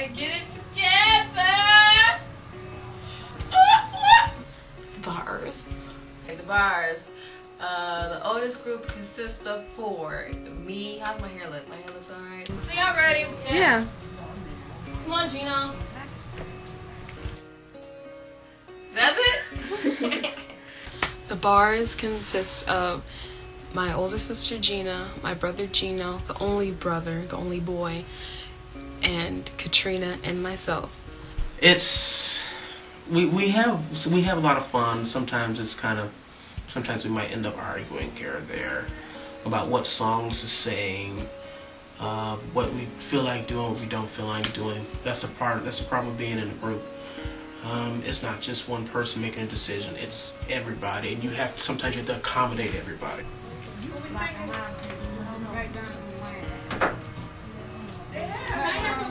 gotta get it together. Bars. The Bars. The oldest group consists of 4. Me. How's my hair look? My hair looks alright. So y'all ready? Yes. Yeah. Come on, Gino. That's it? The Bars consist of my older sister Gina, my brother Gino, the only brother, the only boy, and Katrina and myself. It's we have a lot of fun. Sometimes we might end up arguing here or there about what songs to sing, what we feel like doing, what we don't feel like doing. That's the problem of being in a group. It's not just one person making a decision, it's everybody, and sometimes you have to accommodate everybody.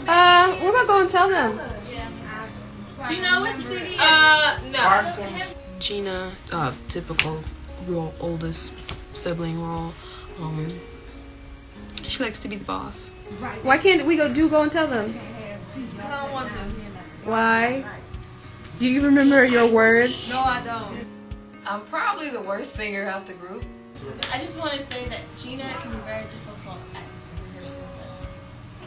What about going to tell them? Do you know which CD? No. Gina, typical real oldest sibling role. She likes to be the boss. Why can't we go and tell them? Because I don't want to. Why? Do you remember your words? No, I don't. I'm probably the worst singer of the group. I just want to say that Gina can be very difficult at singing.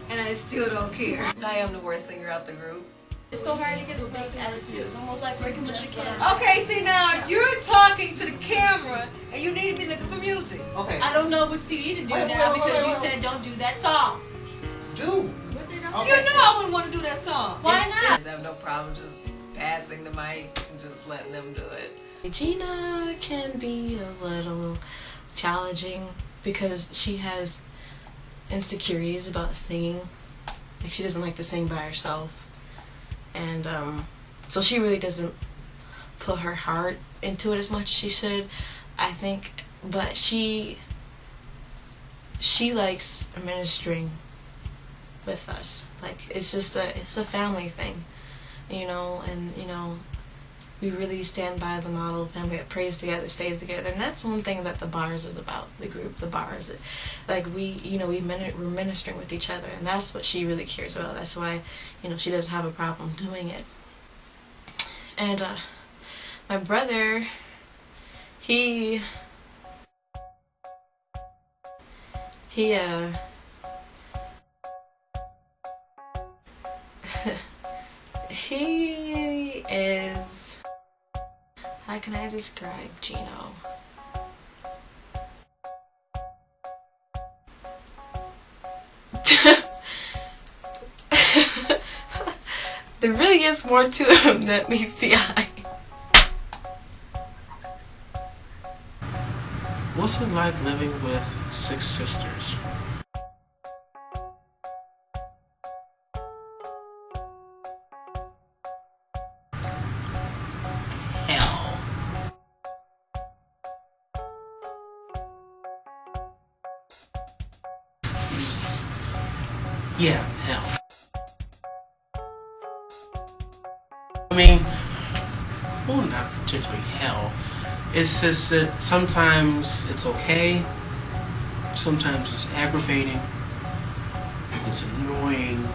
And I still don't care. I am the worst singer of the group. It's so hard to get some attitude. It's almost like working with your kids. Okay, see now, you're talking to the camera and you need to be looking for music. Okay. I don't know what CD to do now because you said don't do that song. Do. But they don't. You know I wouldn't want to do that song. Why not? I have no problem just passing the mic and just letting them do it. Gina can be a little challenging because she has insecurities about singing. Like she doesn't like to sing by herself. And so she really doesn't put her heart into it as much as she should, I think. But she likes ministering with us. Like it's a family thing, you know. And you know, we really stand by the model of family that prays together, stays together, and that's one thing that the Bars is about. The group, the Bars, like we're ministering with each other, and that's what she really cares about. That's why, you know, she doesn't have a problem doing it. And my brother, he is, how can I describe Gino? There really is more to him that meets the eye. What's it like living with 6 sisters? Hell. Yeah, hell. I mean, well, not particularly hell. It's just that sometimes it's okay, sometimes it's aggravating, it's annoying.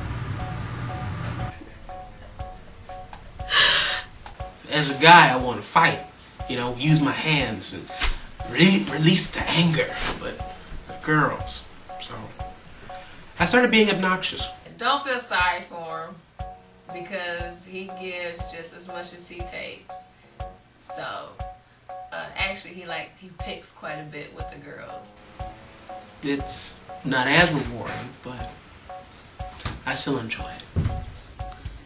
As a guy, I want to fight, you know, use my hands and release the anger, but the girls, so I started being obnoxious. Don't feel sorry for him because he gives just as much as he takes. So actually he picks quite a bit with the girls. It's not as rewarding, but I still enjoy it.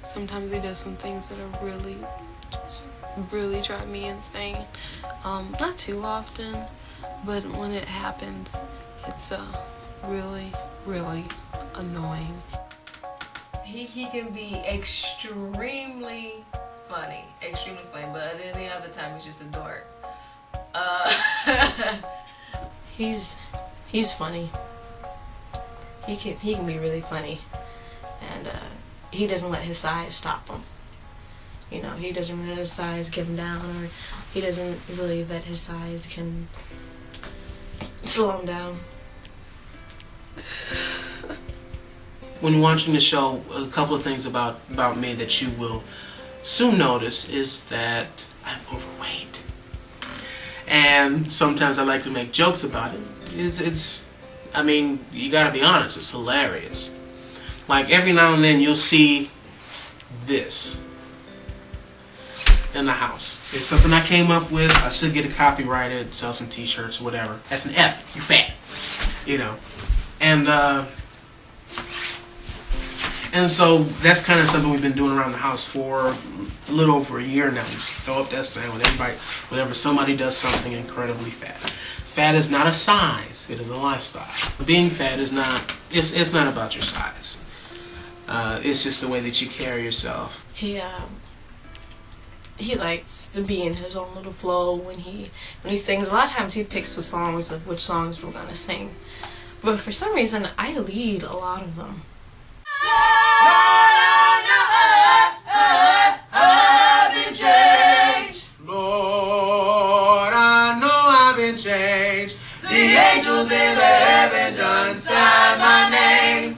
Sometimes he does some things that are really drive me insane. Not too often, but when it happens, it's really annoying. He can be extremely funny, but any other time he's just a dork. He's funny. He can be really funny, and he doesn't let his size stop him. You know, he doesn't let his size get him down, or he doesn't really let his size can slow him down. When watching the show, a couple of things about me that you will soon notice is that I'm overweight. And sometimes I like to make jokes about it. I mean, you gotta be honest, it's hilarious. Like, every now and then you'll see this in the house. It's something I came up with. I should get it copyrighted, sell some t-shirts or whatever. That's an F, you fat. You know. And so that's kind of something we've been doing around the house for a little over a year now. We just throw up that saying whenever somebody does something incredibly fat. Fat is not a size, it is a lifestyle. Being fat is not, it's not about your size. It's just the way that you carry yourself. He likes to be in his own little flow when he sings. A lot of times he picks the songs of which songs we're gonna sing. But for some reason I lead a lot of them. Lord, I know I've been changed. The angels in heaven done sign my name.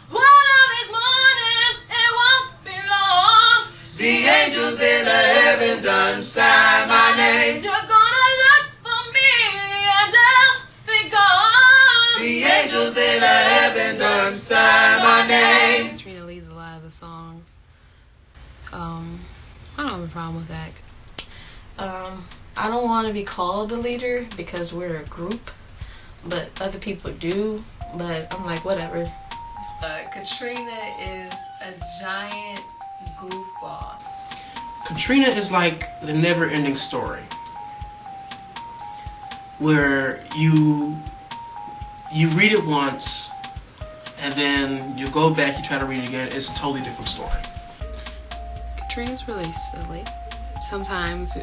One of these mornings, it won't be long. The angels in heaven done sign my name. You're gonna look for me and I'll be gone. The angels in heaven done sign my name. Trina leads a lot of the songs. I don't have a problem with that. I don't want to be called the leader because we're a group, but other people do, but I'm like, whatever. Katrina is a giant goofball. Katrina is like the never-ending story, where you read it once, and then you go back, you try to read it again, it's a totally different story. Katrina's really silly. Sometimes you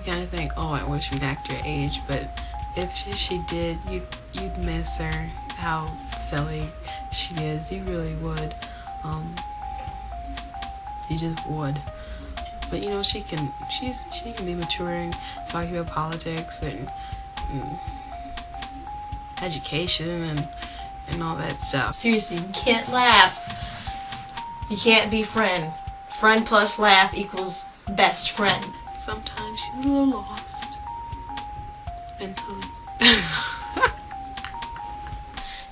kind of think, oh, I wish you'd act your age, but if she did, you'd miss her, how silly she is. You really would. You just would. But you know, she can be maturing, talking about politics and education and all that stuff. Seriously, you can't laugh. You can't be friend. Friend plus laugh equals best friend. Sometimes she's a little lost mentally.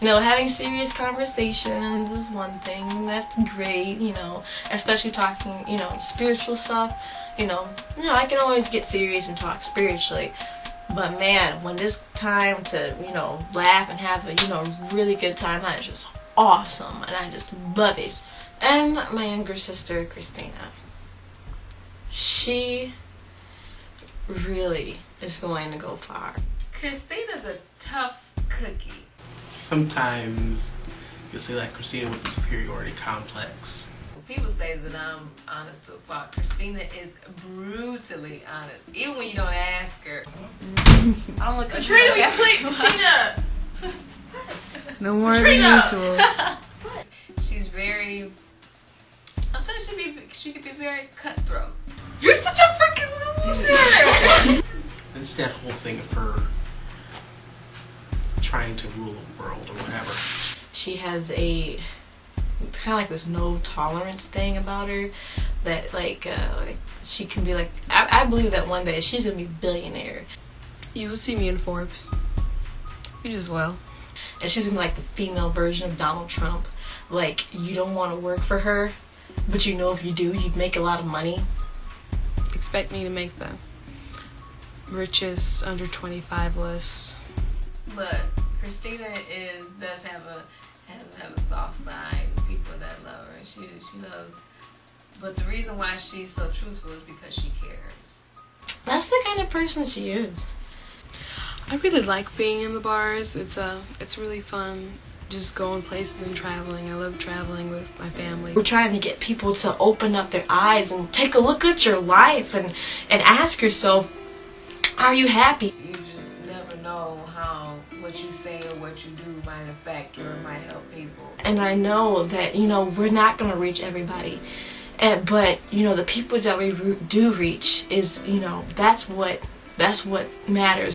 You know, having serious conversations is one thing. That's great, you know, especially talking, you know, spiritual stuff. You know, I can always get serious and talk spiritually. But man, when it's time to, you know, laugh and have a, you know, really good time, that is just awesome. And I just love it. And my younger sister, Christina. She really is going to go far. Christina's a tough cookie. Sometimes you'll see like Christina with a superiority complex. People say that I'm honest to a fault. Christina is brutally honest, even when you don't ask her. I'm looking. Katrina, we clicked Katrina. No more Katrina! than usual. She's very. Sometimes she could be very cutthroat. You're such a freaking loser. It's that whole thing of her trying to rule the world or whatever. She has a kind of like this no tolerance thing about her that like she can be like, I believe that one day she's gonna be a billionaire. You will see me in Forbes. You just will. And she's gonna be like the female version of Donald Trump. Like, you don't want to work for her, but you know if you do, you'd make a lot of money. Expect me to make the richest under 25 list. But Christina does have a soft side. People that love her, and she knows. But the reason why she's so truthful is because she cares. That's the kind of person she is. I really like being in the bars. It's really fun. Just going places and traveling. I love traveling with my family. We're trying to get people to open up their eyes and take a look at your life and ask yourself, are you happy? You just never know how what you say or what you do might affect or might help people. And I know that, you know, we're not going to reach everybody. But, you know, the people that we do reach is, you know, that's what matters.